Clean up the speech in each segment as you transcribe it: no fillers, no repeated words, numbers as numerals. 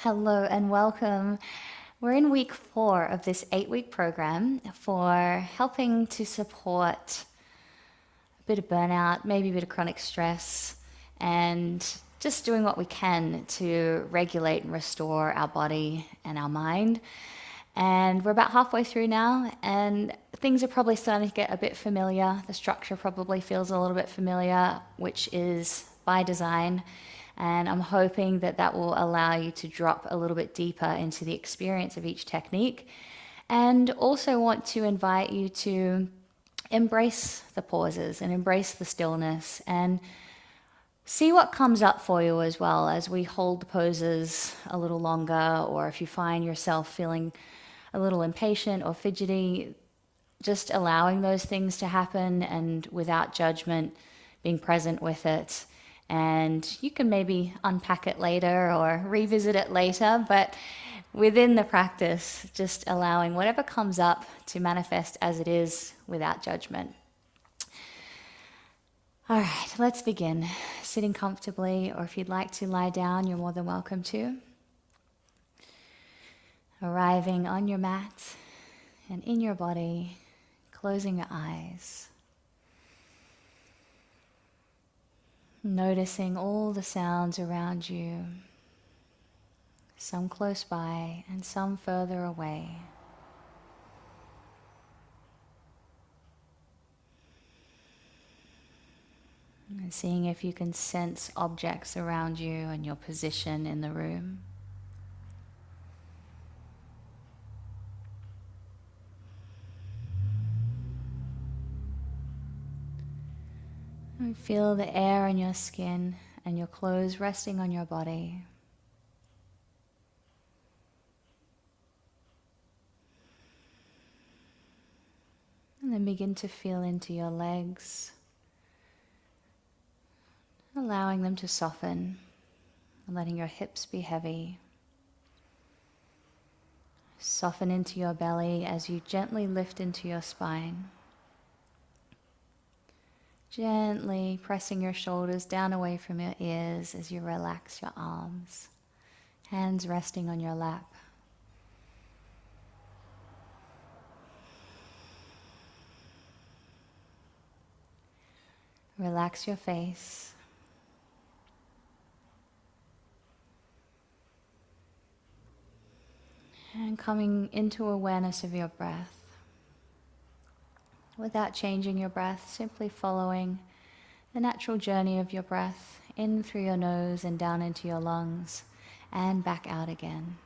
Hello and welcome. We're in week 4 of this 8-week program for helping to support a bit of burnout, maybe a bit of chronic stress, and just doing what we can to regulate and restore our body and our mind. And we're about halfway through now, and things are probably starting to get a bit familiar. The structure probably feels a little bit familiar, which is by design. And I'm hoping that that will allow you to drop a little bit deeper into the experience of each technique. And also want to invite you to embrace the pauses and embrace the stillness and see what comes up for you as well as we hold the poses a little longer, or if you find yourself feeling a little impatient or fidgety, just allowing those things to happen and without judgment, being present with it. And you can maybe unpack it later or revisit it later, but within the practice, just allowing whatever comes up to manifest as it is without judgment. All right, let's begin. Sitting comfortably, or if you'd like to lie down, you're more than welcome to. Arriving on your mat and in your body, closing your eyes. Noticing all the sounds around you, some close by and some further away. And seeing if you can sense objects around you and your position in the room. And feel the air in your skin and your clothes resting on your body. And then begin to feel into your legs, allowing them to soften, and letting your hips be heavy. Soften into your belly as you gently lift into your spine. Gently pressing your shoulders down away from your ears as you relax your arms, hands resting on your lap. Relax your face. And coming into awareness of your breath. Without changing your breath, simply following the natural journey of your breath in through your nose and down into your lungs and back out again.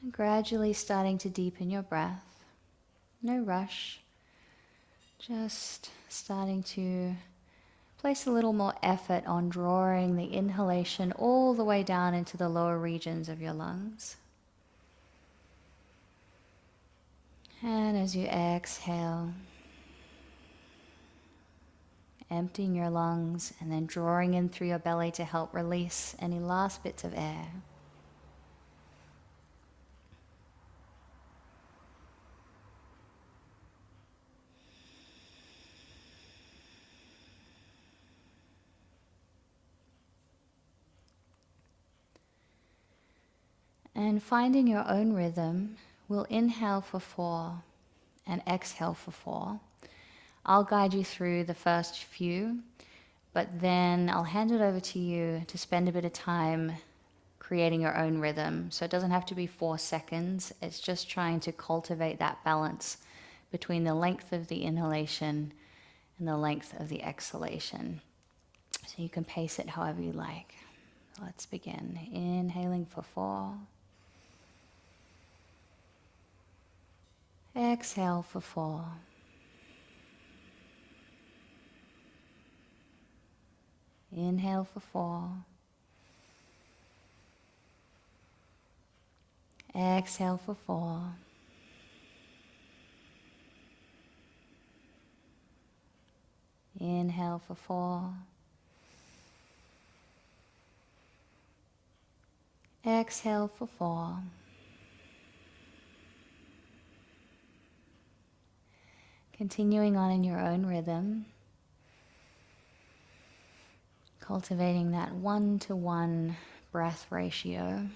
And gradually starting to deepen your breath. No rush. Just starting to place a little more effort on drawing the inhalation all the way down into the lower regions of your lungs. And as you exhale, emptying your lungs and then drawing in through your belly to help release any last bits of air. And finding your own rhythm, we'll inhale for 4 and exhale for 4. I'll guide you through the first few, but then I'll hand it over to you to spend a bit of time creating your own rhythm. So it doesn't have to be 4 seconds. It's just trying to cultivate that balance between the length of the inhalation and the length of the exhalation. So you can pace it however you like. Let's begin. Inhaling for 4. Exhale for 4. Inhale for 4. Exhale for 4. Inhale for 4. Exhale for 4. Continuing on in your own rhythm, cultivating that 1-to-1 breath ratio.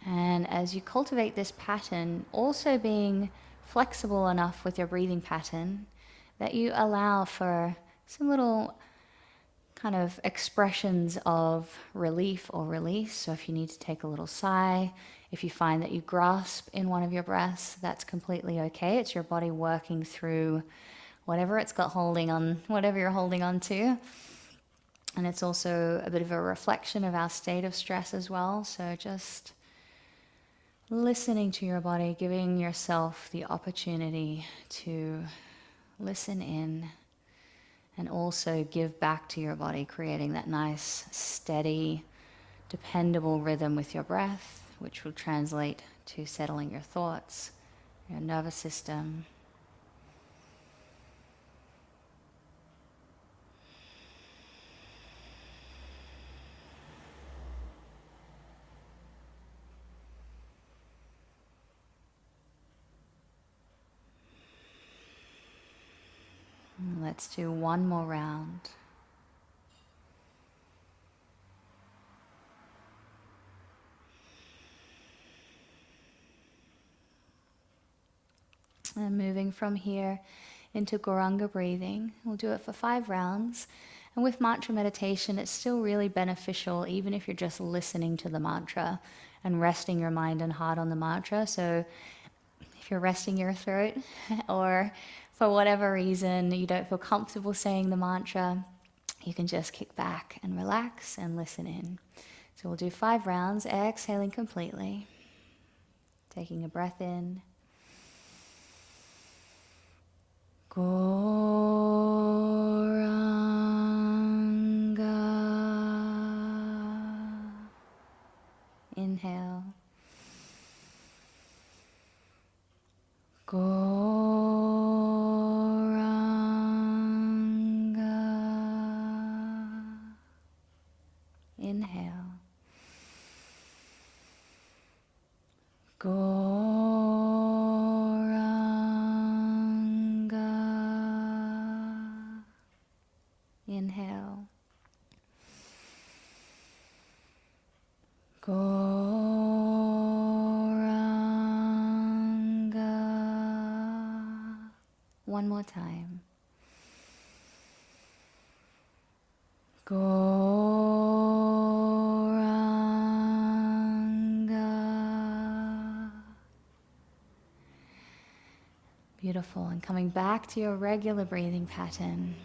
And as you cultivate this pattern, also being flexible enough with your breathing pattern that you allow for some little kind of expressions of relief or release. So if you need to take a little sigh, if you find that you grasp in one of your breaths, that's completely okay. It's your body working through whatever it's got holding on, whatever you're holding on to. And it's also a bit of a reflection of our state of stress as well. So just listening to your body, giving yourself the opportunity to listen in and also give back to your body, creating that nice, steady, dependable rhythm with your breath, which will translate to settling your thoughts, your nervous system. Let's do one more round. And moving from here into Gauranga breathing. We'll do it for 5 rounds. And with mantra meditation, it's still really beneficial, even if you're just listening to the mantra and resting your mind and heart on the mantra. So if you're resting your throat or for whatever reason you don't feel comfortable saying the mantra, you can just kick back and relax and listen in. So we'll do 5 rounds, exhaling completely, taking a breath in. Gauranga. Inhale. Gauranga. Inhale. Gauranga. Inhale. Gauranga. One more time. Gauranga. Beautiful. And coming back to your regular breathing pattern.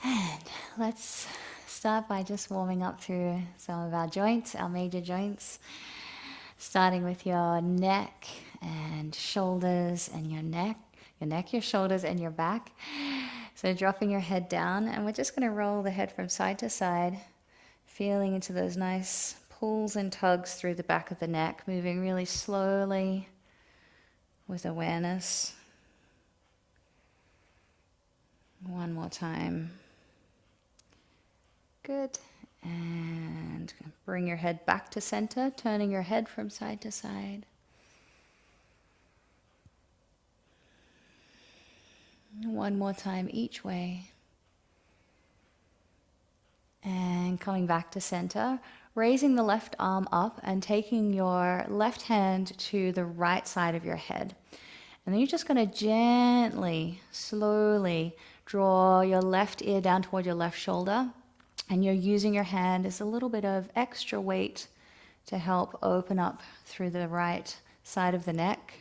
And let's start by just warming up through some of our joints, our major joints. Starting with your neck and shoulders and your neck, your shoulders and your back. So dropping your head down, and we're just going to roll the head from side to side, feeling into those nice pulls and tugs through the back of the neck, moving really slowly with awareness. One more time. Good. And bring your head back to center, turning your head from side to side. One more time each way. And coming back to center, raising the left arm up and taking your left hand to the right side of your head. And then you're just going to gently, slowly draw your left ear down toward your left shoulder. And you're using your hand as a little bit of extra weight to help open up through the right side of the neck.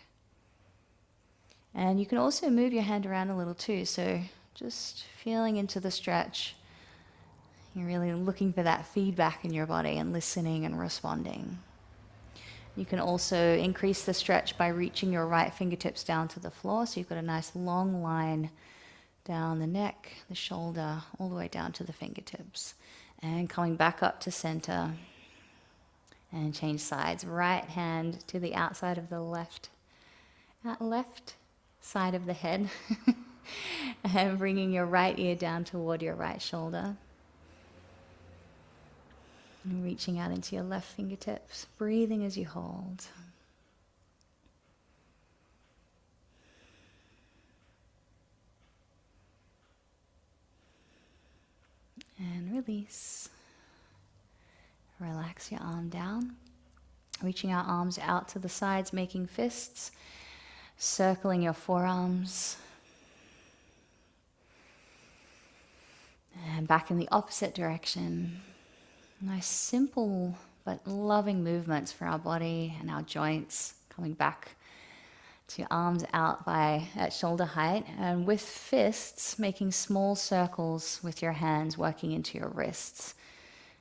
And you can also move your hand around a little too, so just feeling into the stretch. You're really looking for that feedback in your body and listening and responding. You can also increase the stretch by reaching your right fingertips down to the floor, so you've got a nice long line down the neck, the shoulder, all the way down to the fingertips. And coming back up to center. And change sides. Right hand to the outside of the left side of the head. And bringing your right ear down toward your right shoulder. And reaching out into your left fingertips, breathing as you hold. And release. Relax your arm down. Reaching our arms out to the sides, making fists. Circling your forearms. And back in the opposite direction. Nice, simple but loving movements for our body and our joints. Coming back to your arms out at shoulder height, and with fists, making small circles with your hands working into your wrists.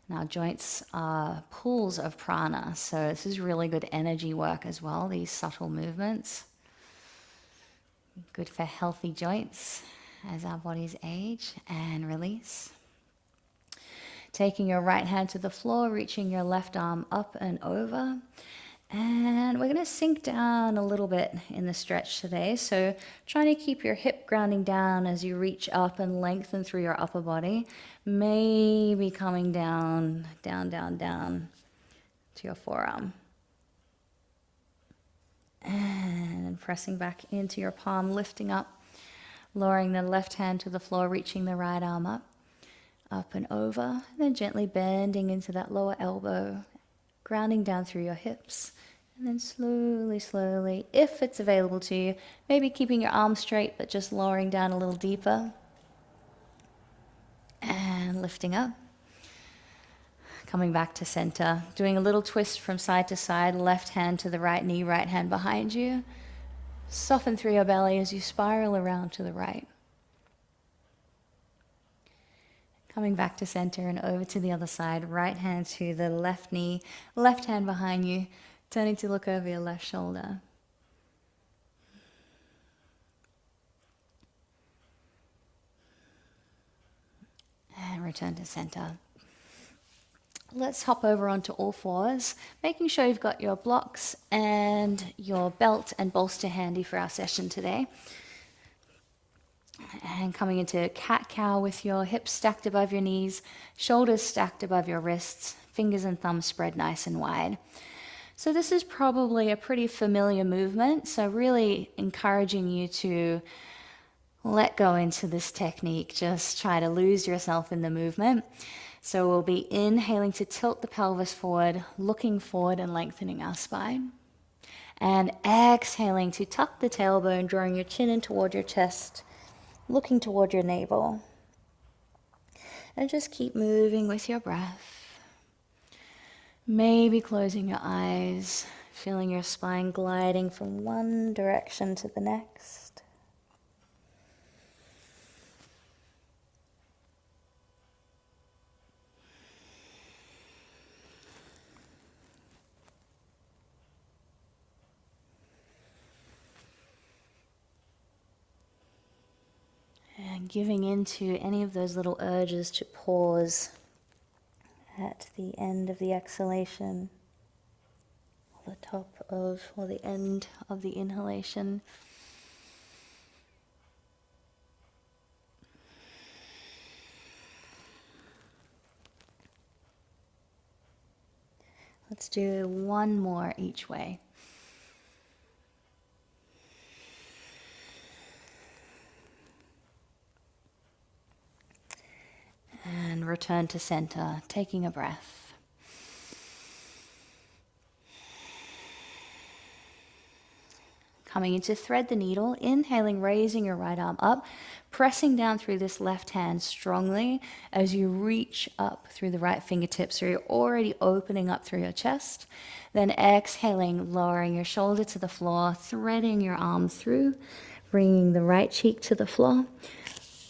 Now, joints are pools of prana, so this is really good energy work as well, these subtle movements. Good for healthy joints as our bodies age. And release. Taking your right hand to the floor, reaching your left arm up and over. And we're going to sink down a little bit in the stretch today. So trying to keep your hip grounding down as you reach up and lengthen through your upper body. Maybe coming down, down, down, down to your forearm. And pressing back into your palm, lifting up, lowering the left hand to the floor, reaching the right arm up and over. And then gently bending into that lower elbow, grounding down through your hips. And then slowly, slowly, if it's available to you, maybe keeping your arms straight, but just lowering down a little deeper. And lifting up. Coming back to center. Doing a little twist from side to side, left hand to the right knee, right hand behind you. Soften through your belly as you spiral around to the right. Coming back to center and over to the other side, right hand to the left knee, left hand behind you, turning to look over your left shoulder. And return to center. Let's hop over onto all fours, making sure you've got your blocks and your belt and bolster handy for our session today. And coming into cat-cow with your hips stacked above your knees, shoulders stacked above your wrists, fingers and thumbs spread nice and wide. So this is probably a pretty familiar movement, so really encouraging you to let go into this technique. Just try to lose yourself in the movement. So we'll be inhaling to tilt the pelvis forward, looking forward and lengthening our spine. And exhaling to tuck the tailbone, drawing your chin in toward your chest, looking toward your navel. And just keep moving with your breath. Maybe closing your eyes, feeling your spine gliding from one direction to the next. And giving into any of those little urges to pause at the end of the exhalation, or the top of, or the end of the inhalation. Let's do one more each way. And return to center, taking a breath. Coming into thread the needle, inhaling, raising your right arm up, pressing down through this left hand strongly as you reach up through the right fingertips, so you're already opening up through your chest. Then exhaling, lowering your shoulder to the floor, threading your arm through, bringing the right cheek to the floor.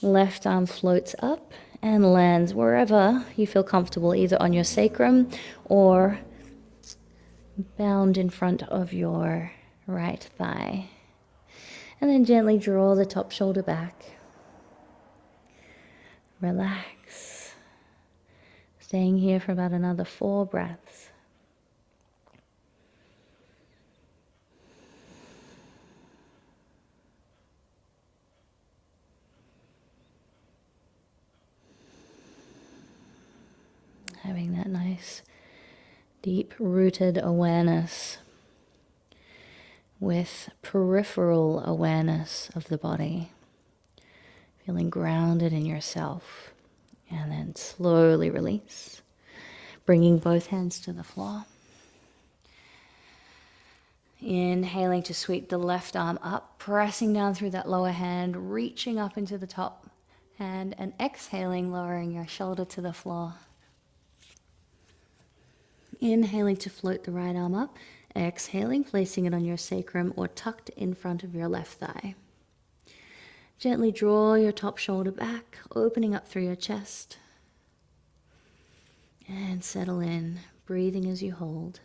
Left arm floats up and lands wherever you feel comfortable, either on your sacrum or bound in front of your right thigh. And then gently draw the top shoulder back. Relax. Staying here for about another 4 breaths. nice deep-rooted awareness with peripheral awareness of the body, feeling grounded in yourself, and then slowly release, bringing both hands to the floor. Inhaling to sweep the left arm up, pressing down through that lower hand, reaching up into the top hand, and exhaling, lowering your shoulder to the floor. Inhaling to float the right arm up, exhaling, placing it on your sacrum or tucked in front of your left thigh. Gently draw your top shoulder back, opening up through your chest. And settle in, breathing as you hold.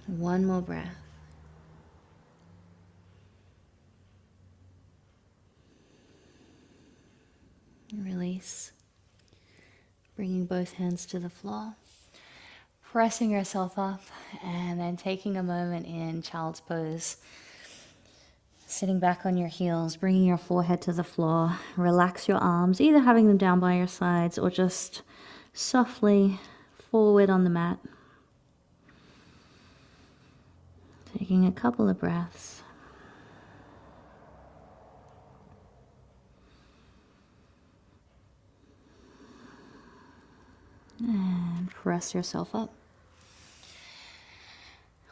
One more breath. Release. Bringing both hands to the floor. Pressing yourself up and then taking a moment in child's pose. Sitting back on your heels, bringing your forehead to the floor. Relax your arms, either having them down by your sides or just softly forward on the mat. Taking a couple of breaths. And press yourself up.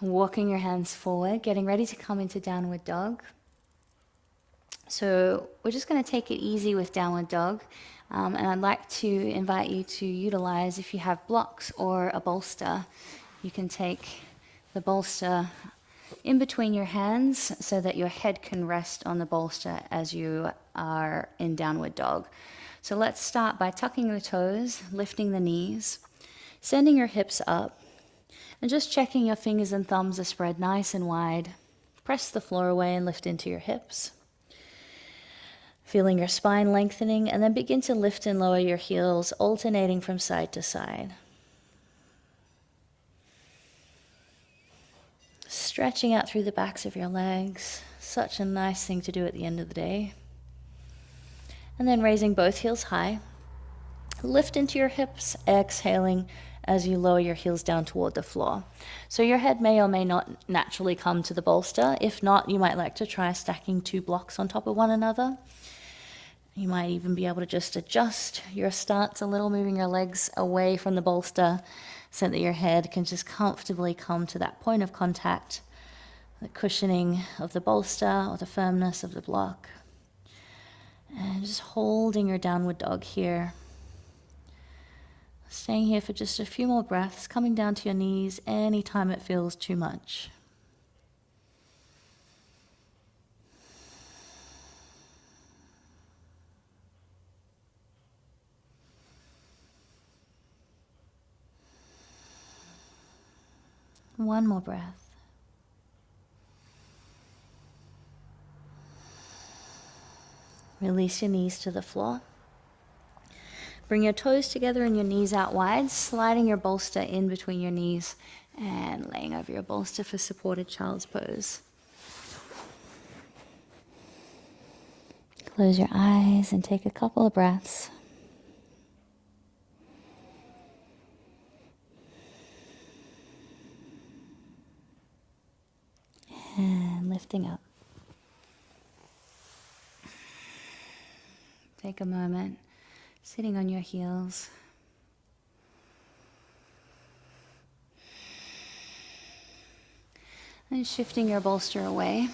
Walking your hands forward, getting ready to come into downward dog. So we're just going to take it easy with downward dog. And I'd like to invite you to utilize, if you have blocks or a bolster, you can take the bolster in between your hands so that your head can rest on the bolster as you are in downward dog. So let's start by tucking the toes, lifting the knees, sending your hips up, and just checking your fingers and thumbs are spread nice and wide. Press the floor away and lift into your hips. Feeling your spine lengthening, and then begin to lift and lower your heels, alternating from side to side. Stretching out through the backs of your legs. Such a nice thing to do at the end of the day. And then raising both heels high. Lift into your hips, exhaling as you lower your heels down toward the floor. So your head may or may not naturally come to the bolster. If not, you might like to try stacking two blocks on top of one another. You might even be able to just adjust your stance a little, moving your legs away from the bolster so that your head can just comfortably come to that point of contact, the cushioning of the bolster or the firmness of the block. And just holding your downward dog here. Staying here for just a few more breaths, coming down to your knees anytime it feels too much. One more breath. Release your knees to the floor. Bring your toes together and your knees out wide, sliding your bolster in between your knees and laying over your bolster for supported child's pose. Close your eyes and take a couple of breaths. And lifting up. Take a moment, sitting on your heels. And shifting your bolster away.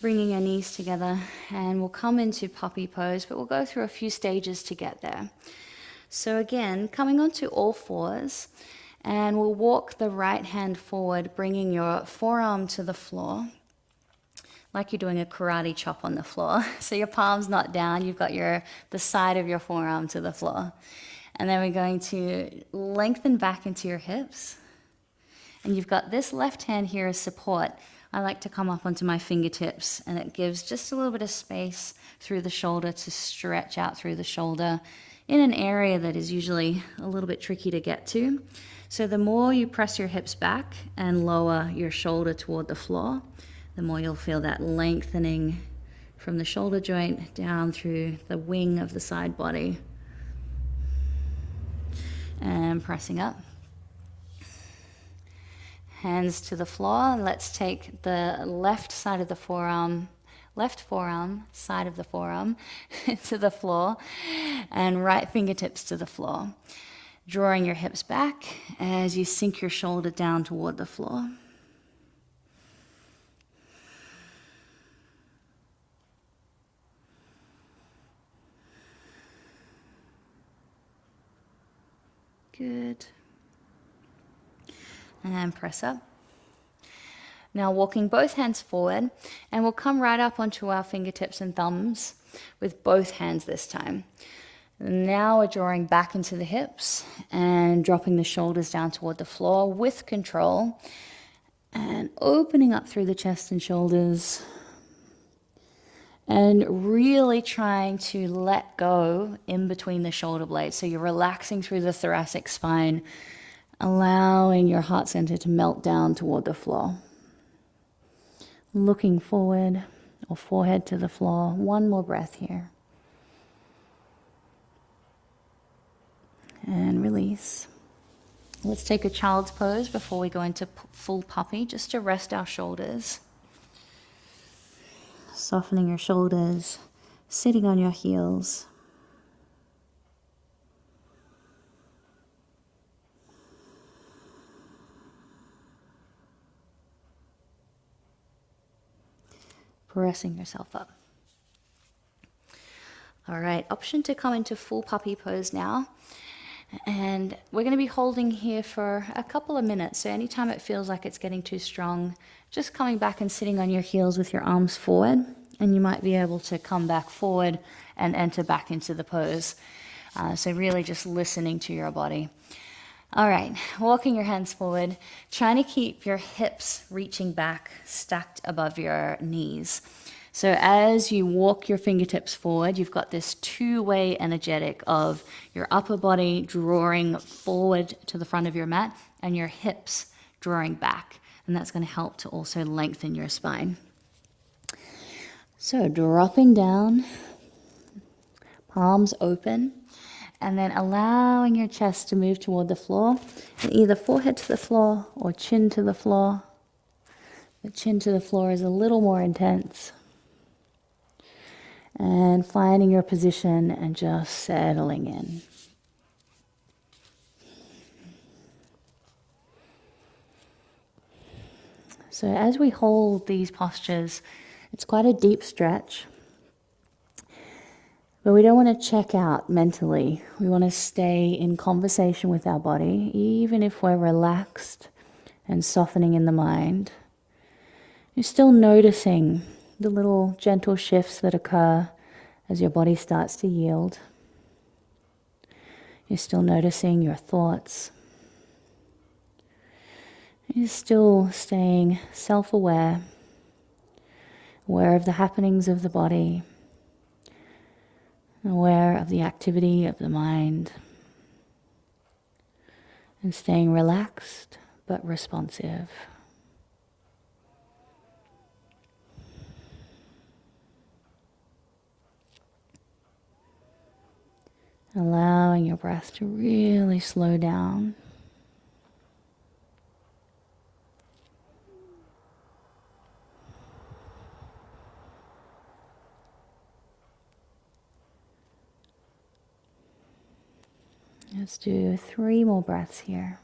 Bringing your knees together, and we'll come into puppy pose, but we'll go through a few stages to get there. So again, coming onto all fours, and we'll walk the right hand forward, bringing your forearm to the floor, like you're doing a karate chop on the floor. So your palm's not down, you've got the side of your forearm to the floor. And then we're going to lengthen back into your hips. And you've got this left hand here as support I like to come up onto my fingertips, and it gives just a little bit of space through the shoulder to stretch out through the shoulder in an area that is usually a little bit tricky to get to. So the more you press your hips back and lower your shoulder toward the floor, the more you'll feel that lengthening from the shoulder joint down through the wing of the side body. And pressing up. Hands to the floor. Let's take the left side of the forearm, left forearm, side of the forearm to the floor, and right fingertips to the floor. Drawing your hips back as you sink your shoulder down toward the floor. Good. And press up. Now walking both hands forward, and we'll come right up onto our fingertips and thumbs with both hands this time. Now we're drawing back into the hips and dropping the shoulders down toward the floor with control and opening up through the chest and shoulders and really trying to let go in between the shoulder blades. So you're relaxing through the thoracic spine, allowing your heart center to melt down toward the floor. Looking forward or forehead to the floor. One more breath here. And release. Let's take a child's pose before we go into full puppy, just to rest our shoulders. Softening your shoulders, sitting on your heels. Pressing yourself up. All right, option to come into full puppy pose now. And we're going to be holding here for a couple of minutes. So anytime it feels like it's getting too strong, just coming back and sitting on your heels with your arms forward. And you might be able to come back forward and enter back into the pose. So really just listening to your body. All right, walking your hands forward, trying to keep your hips reaching back, stacked above your knees. So as you walk your fingertips forward, you've got this two-way energetic of your upper body drawing forward to the front of your mat and your hips drawing back. And that's going to help to also lengthen your spine. So dropping down, palms open, and then allowing your chest to move toward the floor, and either forehead to the floor or chin to the floor. The chin to the floor is a little more intense. And finding your position and just settling in. So as we hold these postures, it's quite a deep stretch. But we don't want to check out mentally. We want to stay in conversation with our body, even if we're relaxed and softening in the mind. You're still noticing the little gentle shifts that occur as your body starts to yield. You're still noticing your thoughts. You're still staying self-aware, aware of the happenings of the body, aware of the activity of the mind, and staying relaxed but responsive. Allowing your breath to really slow down. Let's do 3 more breaths here.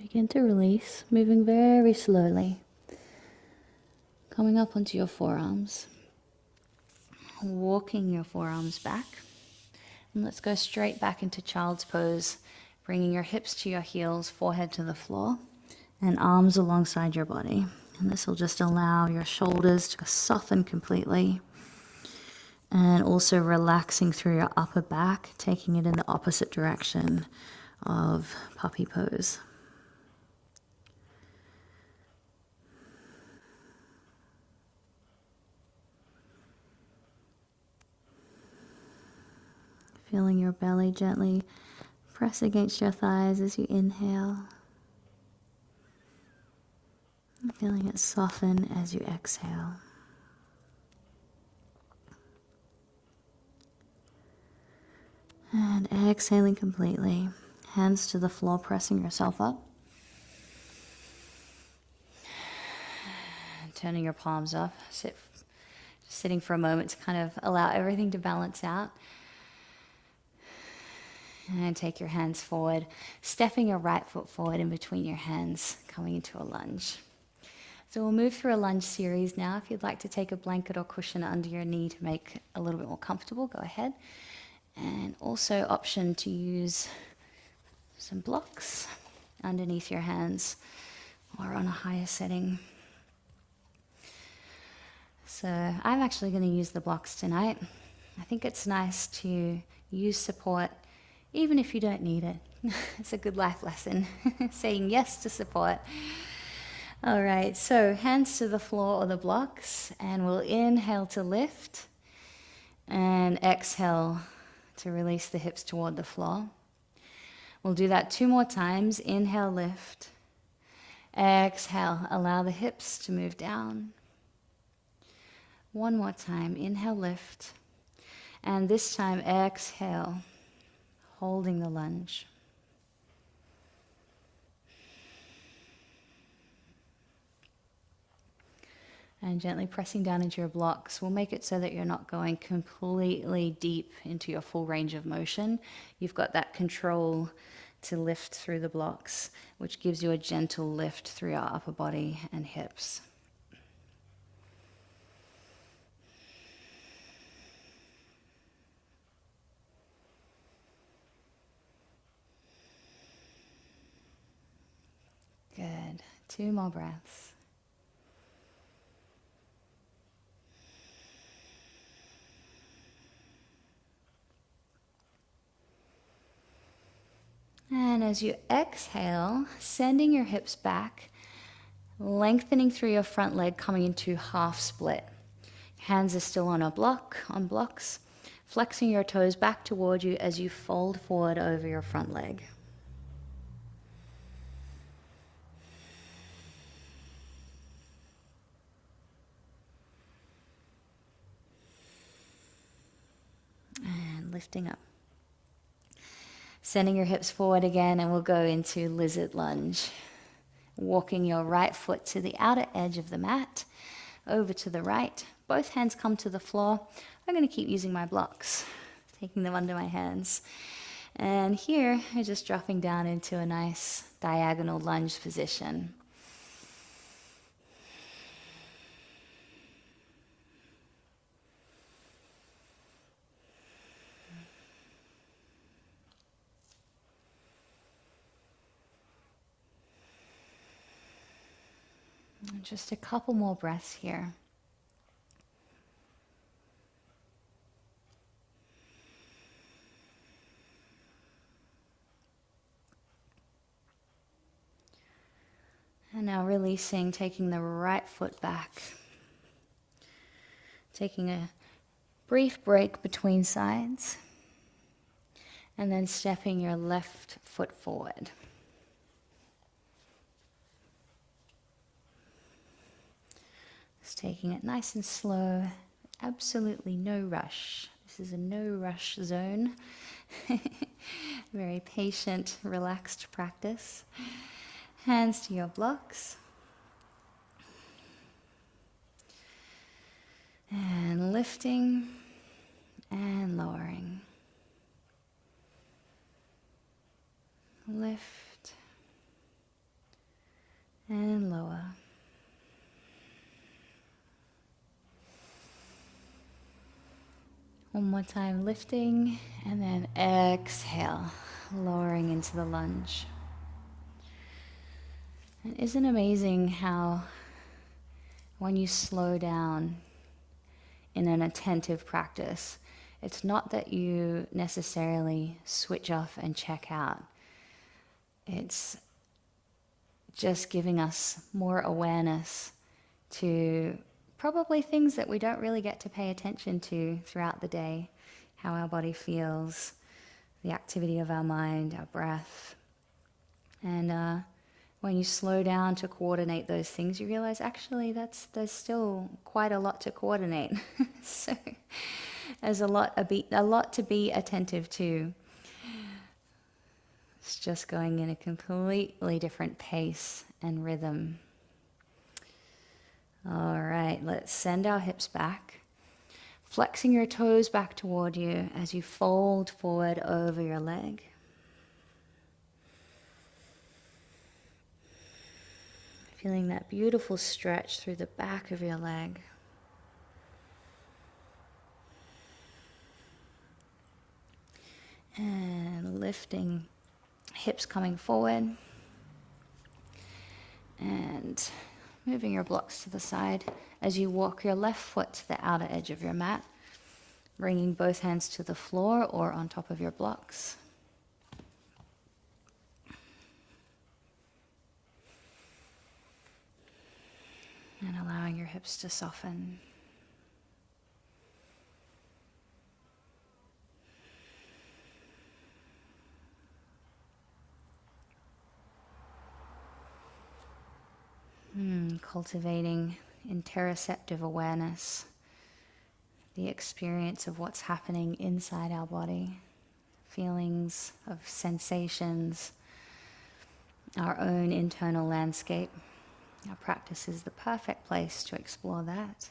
Begin to release, moving very slowly. Coming up onto your forearms. Walking your forearms back. And let's go straight back into child's pose. Bringing your hips to your heels, forehead to the floor, and arms alongside your body. And this will just allow your shoulders to soften completely. And also relaxing through your upper back, taking it in the opposite direction of puppy pose. Feeling your belly gently press against your thighs as you inhale. Feeling it soften as you exhale. And exhaling completely. Hands to the floor, pressing yourself up. Turning your palms up. Sitting for a moment to kind of allow everything to balance out. And take your hands forward, stepping your right foot forward in between your hands, coming into a lunge. So we'll move through a lunge series now. If you'd like to take a blanket or cushion under your knee to make it a little bit more comfortable, go ahead. And also option to use some blocks underneath your hands or on a higher setting. So I'm actually going to use the blocks tonight. I think it's nice to use support even if you don't need it. It's a good life lesson, saying yes to support. All right, so hands to the floor or the blocks, and we'll inhale to lift and exhale to release the hips toward the floor. We'll do that 2 more times. Inhale, lift. Exhale, allow the hips to move down. 1 more time. Inhale, lift. And this time, exhale, holding the lunge. And gently pressing down into your blocks will make it so that you're not going completely deep into your full range of motion. You've got that control to lift through the blocks, which gives you a gentle lift through your upper body and hips. Good. 2 more breaths. And as you exhale, sending your hips back, lengthening through your front leg, coming into half split. Hands are still on blocks, flexing your toes back toward you as you fold forward over your front leg. And lifting up. Sending your hips forward again, and we'll go into lizard lunge. Walking your right foot to the outer edge of the mat, over to the right. Both hands come to the floor. I'm going to keep using my blocks, taking them under my hands. And here, I'm just dropping down into a nice diagonal lunge position. Just a couple more breaths here. And now releasing, taking the right foot back. Taking a brief break between sides. And then stepping your left foot forward. Just taking it nice and slow, absolutely no rush. This is a no rush zone. Very patient, relaxed practice. Hands to your blocks. And lifting and lowering. Lift and lower. One more time, lifting, and then exhale, lowering into the lunge. And isn't it amazing how when you slow down in an attentive practice, it's not that you necessarily switch off and check out. It's just giving us more awareness to probably things that we don't really get to pay attention to throughout the day, how our body feels, the activity of our mind, our breath. And when you slow down to coordinate those things, you realize actually there's still quite a lot to coordinate. So there's a lot to be attentive to. It's just going in a completely different pace and rhythm. All right, let's send our hips back. Flexing your toes back toward you as you fold forward over your leg. Feeling that beautiful stretch through the back of your leg. And lifting, hips coming forward. And moving your blocks to the side as you walk your left foot to the outer edge of your mat, bringing both hands to the floor or on top of your blocks. And allowing your hips to soften. Cultivating interoceptive awareness, the experience of what's happening inside our body, feelings of sensations, our own internal landscape. Our practice is the perfect place to explore that.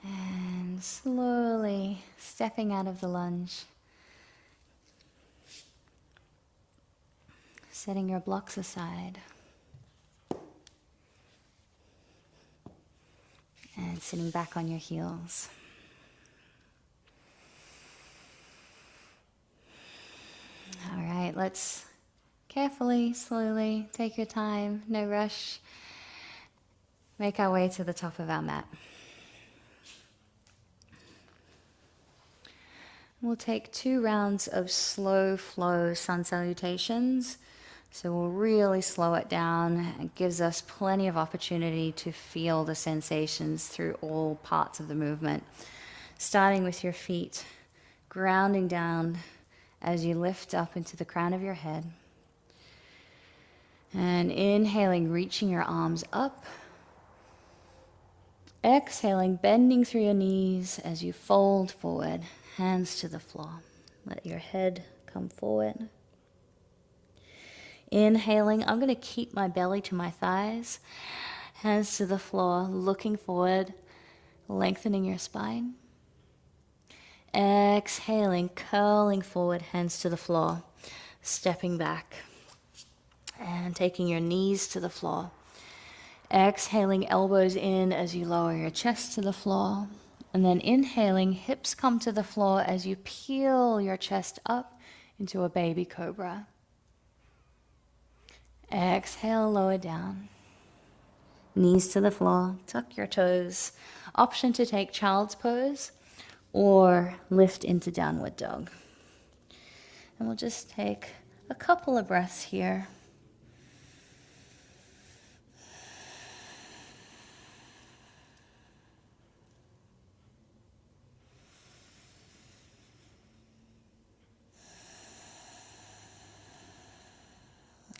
And slowly stepping out of the lunge, setting your blocks aside, and sitting back on your heels. All right, let's carefully, slowly, take your time, no rush, make our way to the top of our mat. We'll take 2 rounds of slow flow sun salutations. So we'll really slow it down. It gives us plenty of opportunity to feel the sensations through all parts of the movement. Starting with your feet, grounding down as you lift up into the crown of your head. And inhaling, reaching your arms up. Exhaling, bending through your knees as you fold forward, hands to the floor. Let your head come forward. Inhaling, I'm going to keep my belly to my thighs, hands to the floor, looking forward, lengthening your spine. Exhaling, curling forward, hands to the floor, stepping back and taking your knees to the floor. Exhaling, elbows in as you lower your chest to the floor. And then inhaling, hips come to the floor as you peel your chest up into a baby cobra. Exhale, lower down. Knees to the floor, tuck your toes. Option to take child's pose or lift into downward dog. And we'll just take a couple of breaths here.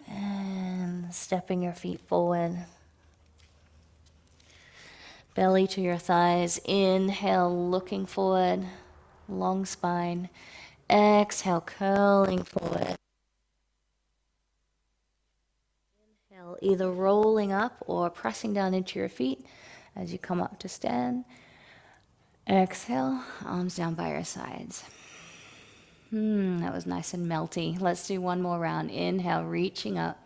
And stepping your feet forward. Belly to your thighs. Inhale, looking forward, long spine. Exhale, curling forward. Inhale, either rolling up or pressing down into your feet as you come up to stand. Exhale, arms down by your sides. That was nice and melty. Let's do one more round. Inhale, reaching up.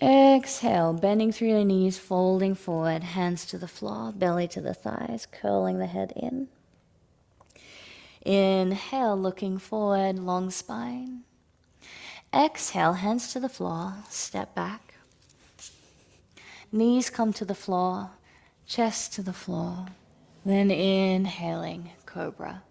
Exhale, bending through your knees, folding forward, hands to the floor, belly to the thighs, curling the head in. Inhale, looking forward, long spine. Exhale, hands to the floor, step back. Knees come to the floor, chest to the floor. Then inhaling, cobra.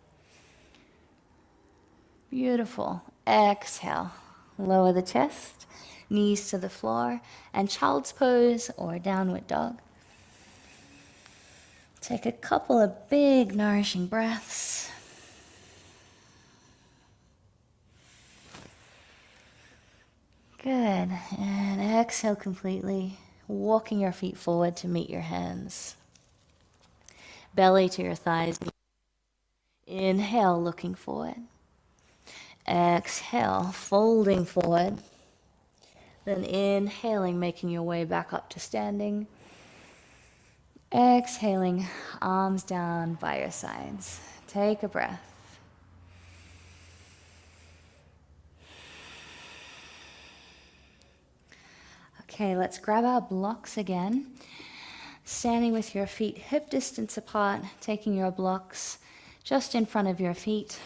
Beautiful. Exhale, lower the chest, knees to the floor, and child's pose or downward dog. Take a couple of big, nourishing breaths. Good. And exhale completely, walking your feet forward to meet your hands. Belly to your thighs. Inhale, looking forward. Exhale, folding forward. Then inhaling, making your way back up to standing. Exhaling, arms down by your sides. Take a breath. Okay, let's grab our blocks again. Standing with your feet hip distance apart, taking your blocks just in front of your feet.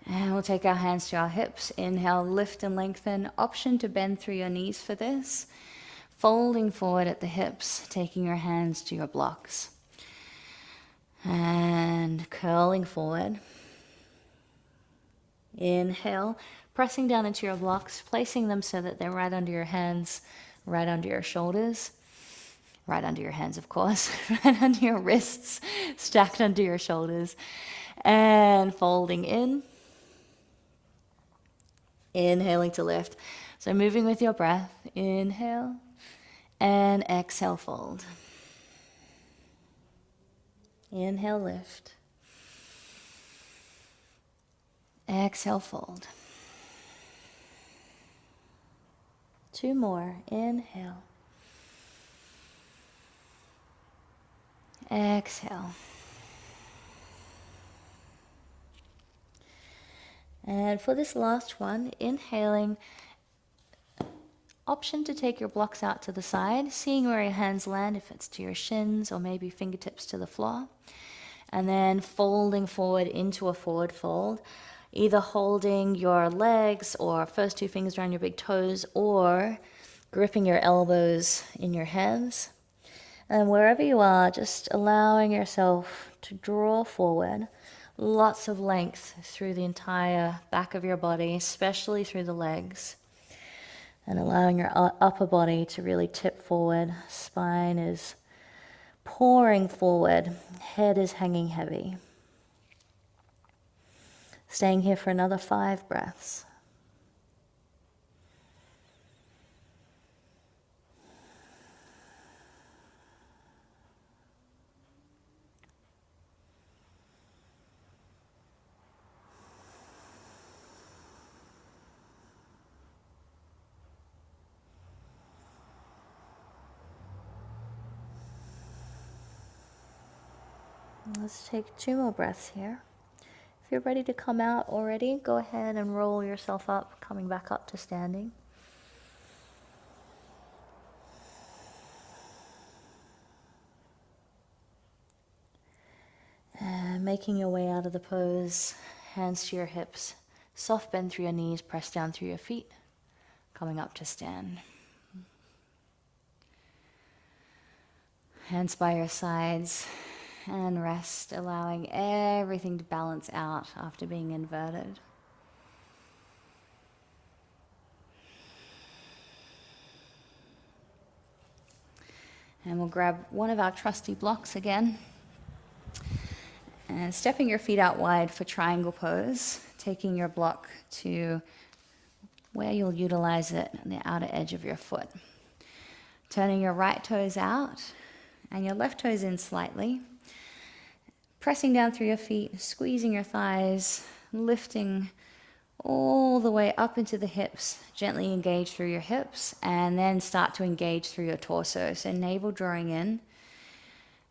And we'll take our hands to our hips. Inhale, lift and lengthen. Option to bend through your knees for this. Folding forward at the hips, taking your hands to your blocks. And curling forward. Inhale, pressing down into your blocks, placing them so that they're right under your hands, right under your shoulders. Right under your hands, of course. Right under your wrists, stacked under your shoulders. And folding in. Inhaling to lift. So moving with your breath. Inhale. And exhale, fold. Inhale, lift. Exhale, fold. 2 more. Inhale. Exhale. And for this last one, inhaling, option to take your blocks out to the side, seeing where your hands land, if it's to your shins or maybe fingertips to the floor. And then folding forward into a forward fold, either holding your legs or first 2 fingers around your big toes or gripping your elbows in your hands. And wherever you are, just allowing yourself to draw forward. Lots of length through the entire back of your body, especially through the legs. And allowing your upper body to really tip forward. Spine is pouring forward. Head is hanging heavy. Staying here for another 5 breaths. Let's take 2 more breaths here. If you're ready to come out already, go ahead and roll yourself up, coming back up to standing. And making your way out of the pose, hands to your hips, soft bend through your knees, press down through your feet, coming up to stand. Hands by your sides. And rest, allowing everything to balance out after being inverted. And we'll grab one of our trusty blocks again. And stepping your feet out wide for triangle pose, taking your block to where you'll utilize it on the outer edge of your foot. Turning your right toes out and your left toes in slightly. Pressing down through your feet, squeezing your thighs, lifting all the way up into the hips. Gently engage through your hips and then start to engage through your torso. So navel drawing in.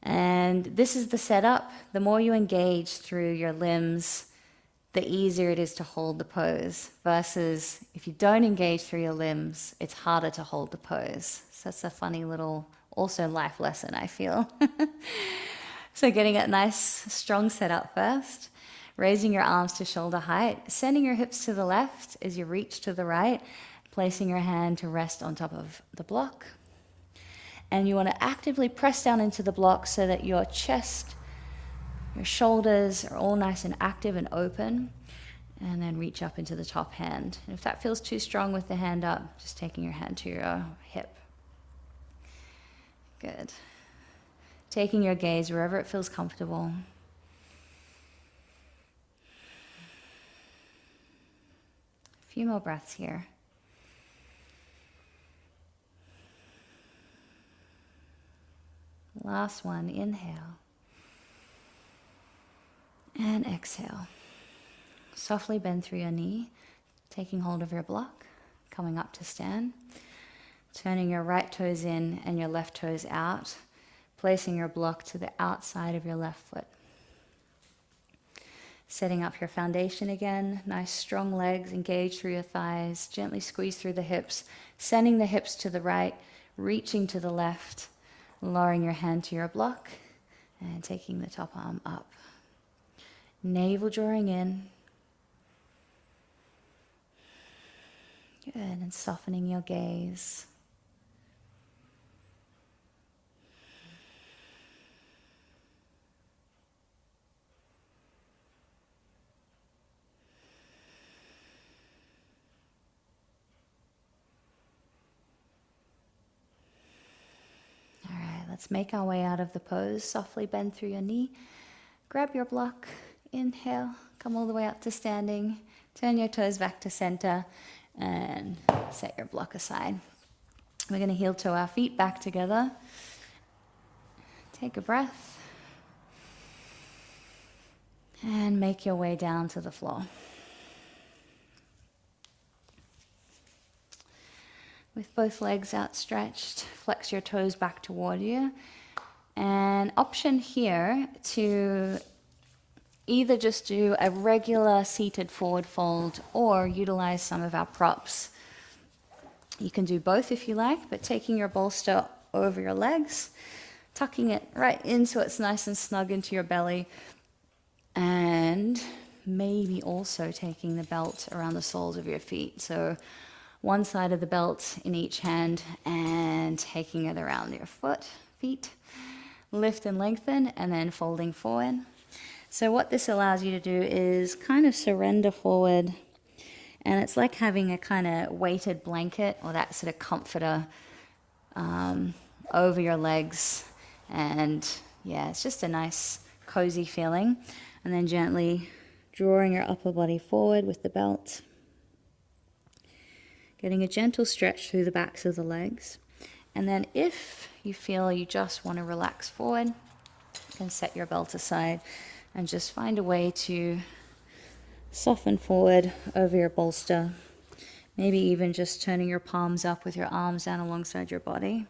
And this is the setup. The more you engage through your limbs, the easier it is to hold the pose. Versus if you don't engage through your limbs, it's harder to hold the pose. So that's a funny little, also life lesson, I feel. So getting a nice, strong setup first. Raising your arms to shoulder height, sending your hips to the left as you reach to the right, placing your hand to rest on top of the block. And you want to actively press down into the block so that your chest, your shoulders are all nice and active and open. And then reach up into the top hand. And if that feels too strong with the hand up, just taking your hand to your hip. Good. Taking your gaze wherever it feels comfortable. A few more breaths here. Last one, inhale. And exhale. Softly bend through your knee, taking hold of your block, coming up to stand. Turning your right toes in and your left toes out, placing your block to the outside of your left foot. Setting up your foundation again, nice strong legs, engage through your thighs, gently squeeze through the hips, sending the hips to the right, reaching to the left, lowering your hand to your block, and taking the top arm up. Navel drawing in. Good, and softening your gaze. Let's make our way out of the pose. Softly bend through your knee. Grab your block. Inhale. Come all the way up to standing. Turn your toes back to center and set your block aside. We're going to heel toe our feet back together. Take a breath. And make your way down to the floor. With both legs outstretched, flex your toes back toward you. And option here to either just do a regular seated forward fold or utilize some of our props. You can do both if you like, but taking your bolster over your legs, tucking it right in so it's nice and snug into your belly, and maybe also taking the belt around the soles of your feet. So one side of the belt in each hand and taking it around your feet. Lift and lengthen and then folding forward. So what this allows you to do is kind of surrender forward, and it's like having a kind of weighted blanket or that sort of comforter over your legs. And yeah, it's just a nice cozy feeling. And then gently drawing your upper body forward with the belt. Getting a gentle stretch through the backs of the legs. And then if you feel you just want to relax forward, you can set your belt aside and just find a way to soften forward over your bolster. Maybe even just turning your palms up with your arms down alongside your body.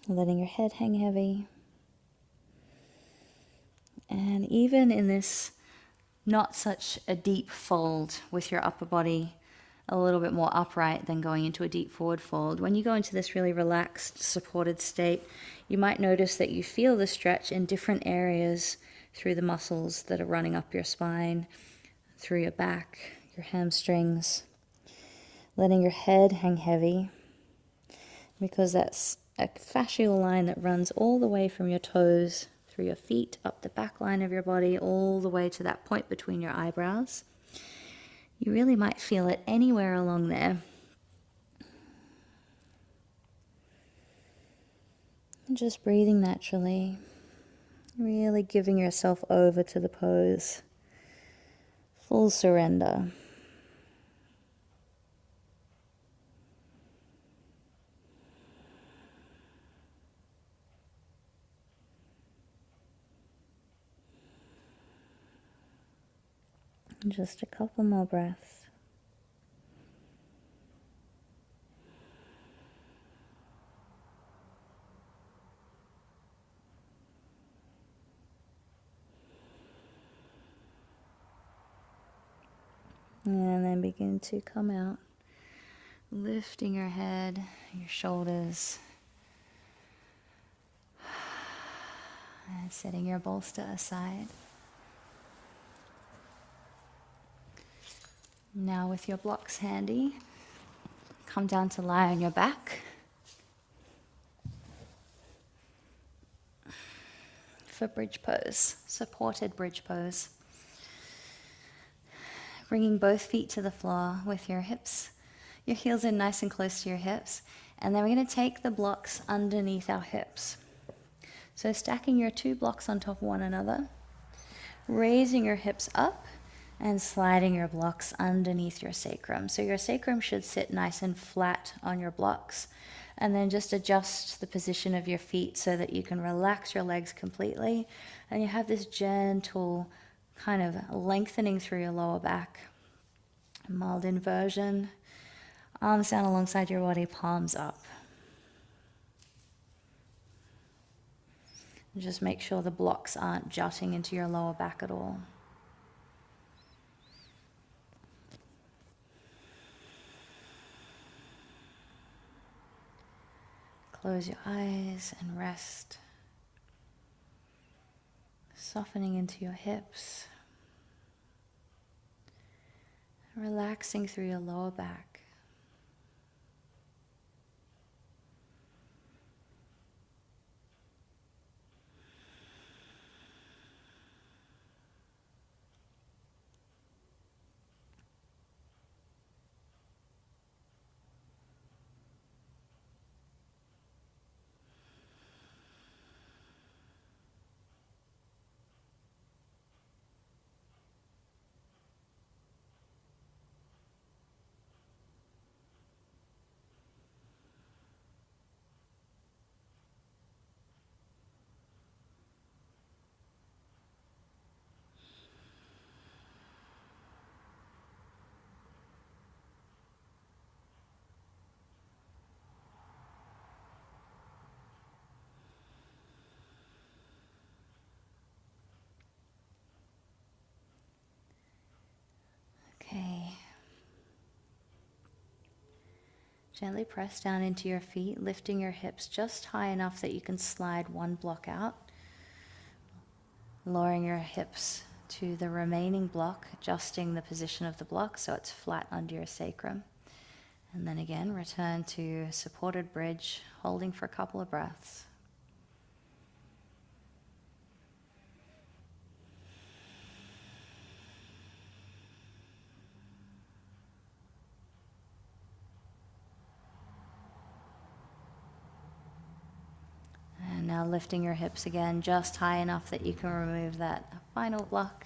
Letting your head hang heavy. And even in this not such a deep fold with your upper body a little bit more upright than going into a deep forward fold. When you go into this really relaxed, supported state, you might notice that you feel the stretch in different areas through the muscles that are running up your spine, through your back, your hamstrings, letting your head hang heavy, because that's a fascial line that runs all the way from your toes through your feet, up the back line of your body, all the way to that point between your eyebrows. You really might feel it anywhere along there. And just breathing naturally, really giving yourself over to the pose. Full surrender. Just a couple more breaths. And then begin to come out, lifting your head, your shoulders. And setting your bolster aside. Now with your blocks handy, come down to lie on your back. For bridge pose, supported bridge pose. Bringing both feet to the floor with your hips, your heels in nice and close to your hips. And then we're going to take the blocks underneath our hips. So stacking your 2 blocks on top of one another, raising your hips up and sliding your blocks underneath your sacrum. So your sacrum should sit nice and flat on your blocks. And then just adjust the position of your feet so that you can relax your legs completely. And you have this gentle kind of lengthening through your lower back. Mild inversion. Arms down alongside your body, palms up. And just make sure the blocks aren't jutting into your lower back at all. Close your eyes and rest. Softening into your hips. Relaxing through your lower back. Okay. Gently press down into your feet, lifting your hips just high enough that you can slide one block out. Lowering your hips to the remaining block, adjusting the position of the block so it's flat under your sacrum. And then again, return to supported bridge, holding for a couple of breaths. And now lifting your hips again, just high enough that you can remove that final block.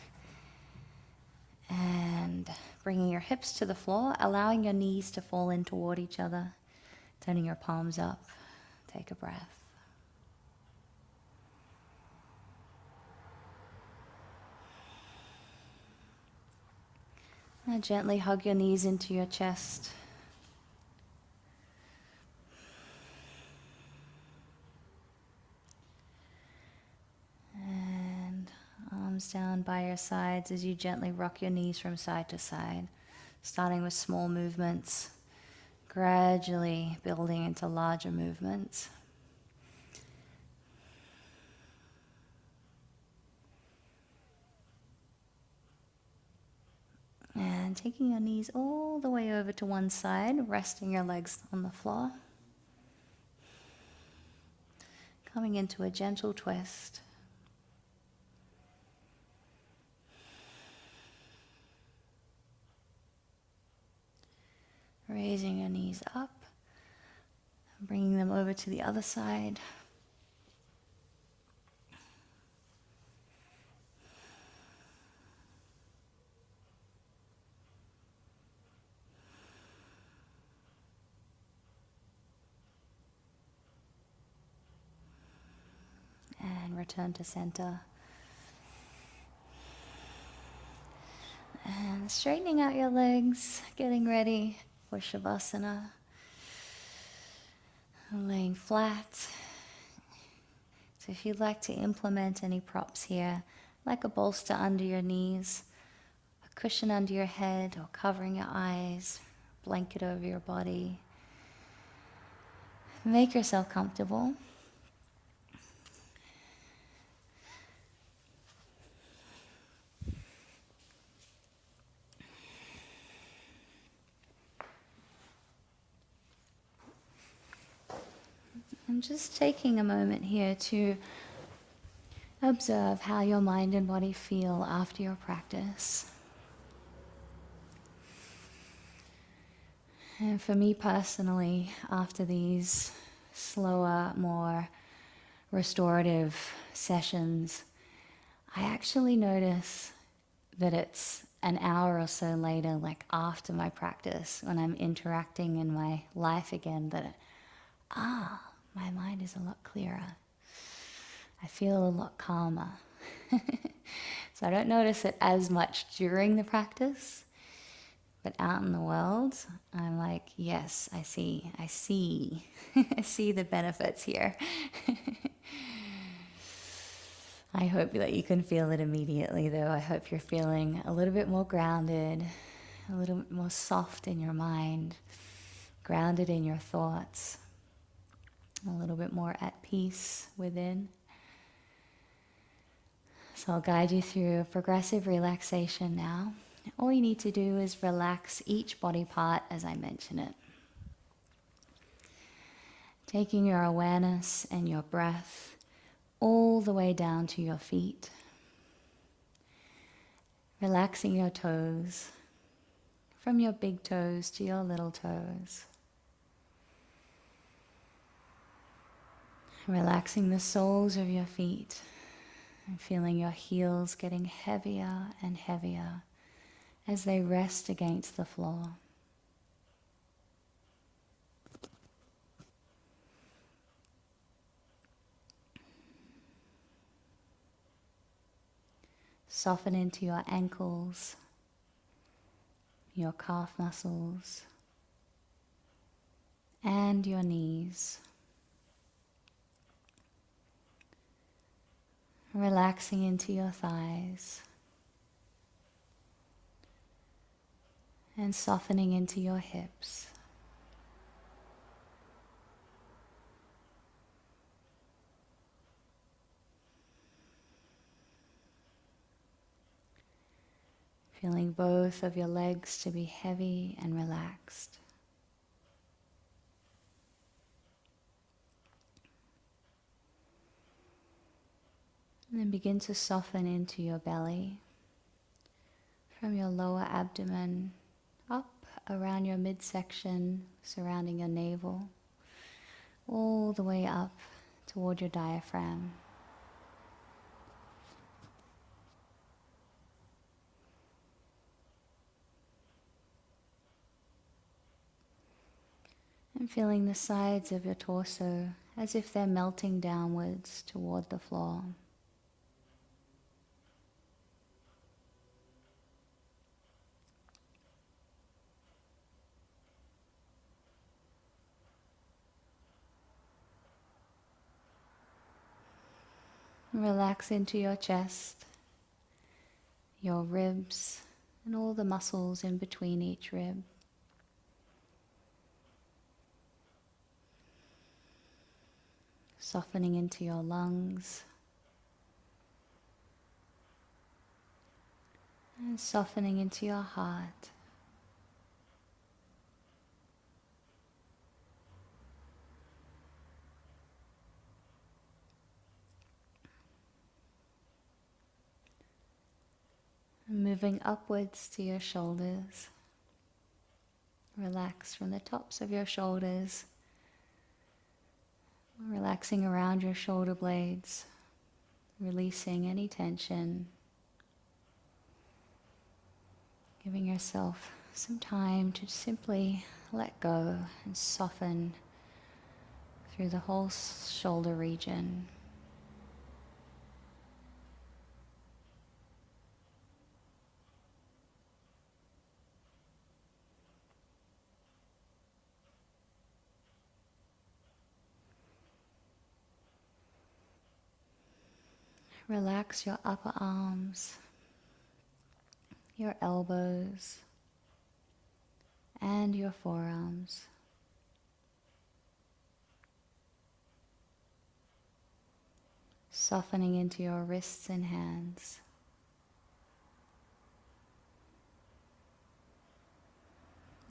And bringing your hips to the floor, allowing your knees to fall in toward each other, turning your palms up. Take a breath. And gently hug your knees into your chest. And arms down by your sides as you gently rock your knees from side to side, starting with small movements, gradually building into larger movements. And taking your knees all the way over to one side, resting your legs on the floor. Coming into a gentle twist. Raising your knees up, bringing them over to the other side. And return to center. And straightening out your legs, getting ready for Shavasana. Laying flat. So if you'd like to implement any props here, like a bolster under your knees, a cushion under your head, or covering your eyes, blanket over your body, make yourself comfortable. And just taking a moment here to observe how your mind and body feel after your practice. And for me personally, after these slower, more restorative sessions, I actually notice that it's an hour or so later, like after my practice, when I'm interacting in my life again, that my mind is a lot clearer. I feel a lot calmer. So I don't notice it as much during the practice, but out in the world, I'm like, yes, I see, I see the benefits here. I hope that you can feel it immediately, though. I hope you're feeling a little bit more grounded, a little bit more soft in your mind, grounded in your thoughts, a little bit more at peace within. So I'll guide you through progressive relaxation now. All you need to do is relax each body part as I mention it. Taking your awareness and your breath all the way down to your feet. Relaxing your toes, from your big toes to your little toes. Relaxing the soles of your feet and feeling your heels getting heavier and heavier as they rest against the floor. Soften into your ankles, your calf muscles, and your knees. Relaxing into your thighs and softening into your hips. Feeling both of your legs to be heavy and relaxed. And then begin to soften into your belly, from your lower abdomen up around your midsection, surrounding your navel, all the way up toward your diaphragm. And feeling the sides of your torso as if they're melting downwards toward the floor. Relax into your chest, your ribs, and all the muscles in between each rib. Softening into your lungs, and softening into your heart. And moving upwards to your shoulders. Relax from the tops of your shoulders, relaxing around your shoulder blades, releasing any tension, giving yourself some time to simply let go and soften through the whole shoulder region. Relax your upper arms, your elbows, and your forearms. Softening into your wrists and hands.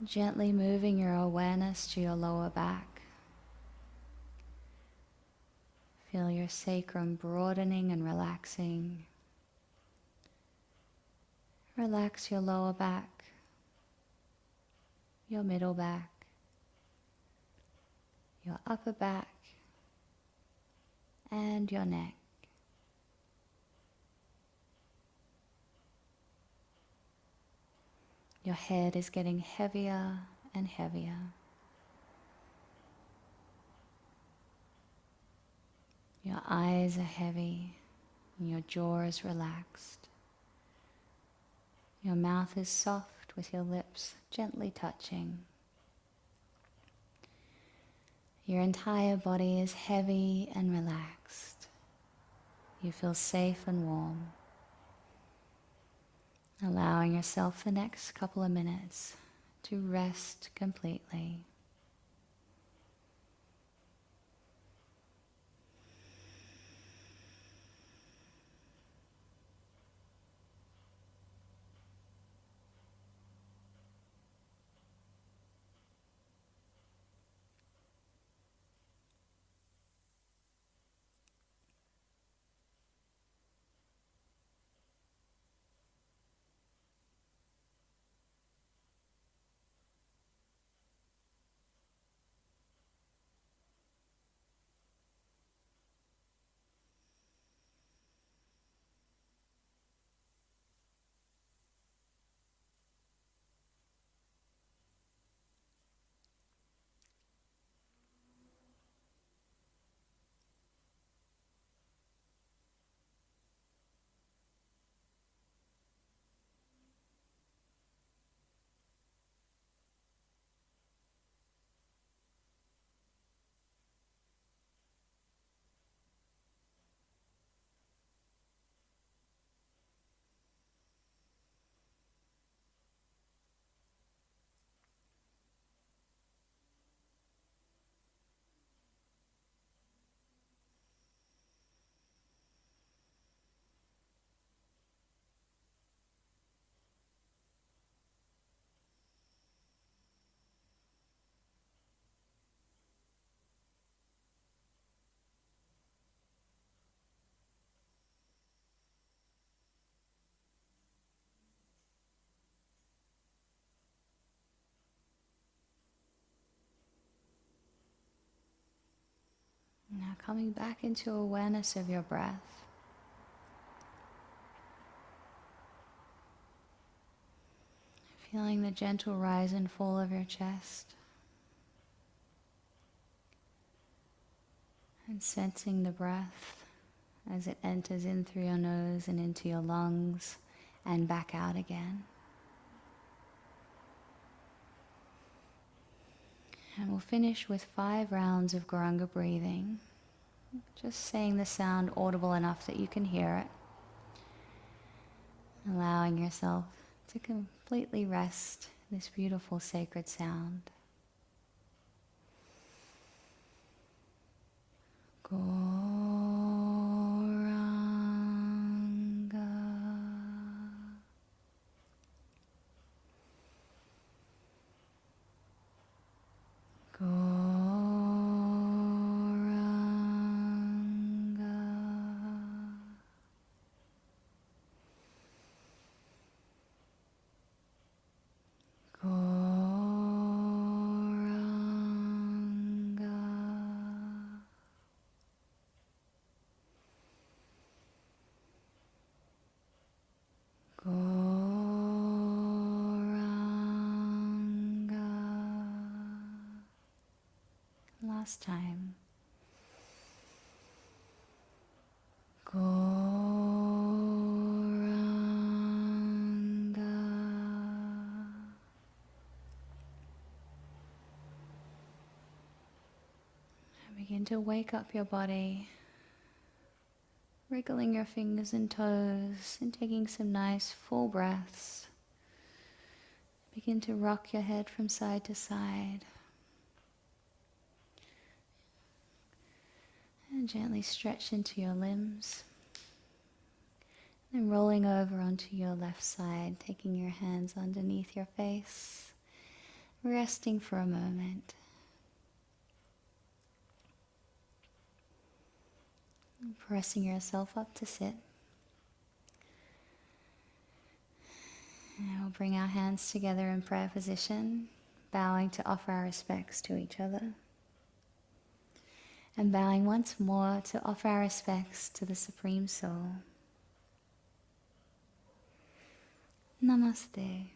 Gently moving your awareness to your lower back, Feel your sacrum broadening and relaxing. Relax your lower back, your middle back, your upper back, and your neck. Your head is getting heavier and heavier. Your eyes are heavy and your jaw is relaxed. Your mouth is soft with your lips gently touching. Your entire body is heavy and relaxed. You feel safe and warm. Allowing yourself the next couple of minutes to rest completely. Now coming back into awareness of your breath. Feeling the gentle rise and fall of your chest. And sensing the breath as it enters in through your nose and into your lungs and back out again. And we'll finish with 5 rounds of Garanga breathing. Just saying the sound audible enough that you can hear it. Allowing yourself to completely rest this beautiful sacred sound. Goranga. Last time. Goranga. Begin to wake up your body, wriggling your fingers and toes and taking some nice full breaths. Begin to rock your head from side to side. And gently stretch into your limbs. Then rolling over onto your left side, taking your hands underneath your face, resting for a moment. pressing yourself up to sit. And we'll bring our hands together in prayer position, bowing to offer our respects to each other. And bowing once more to offer our respects to the Supreme Soul. Namaste.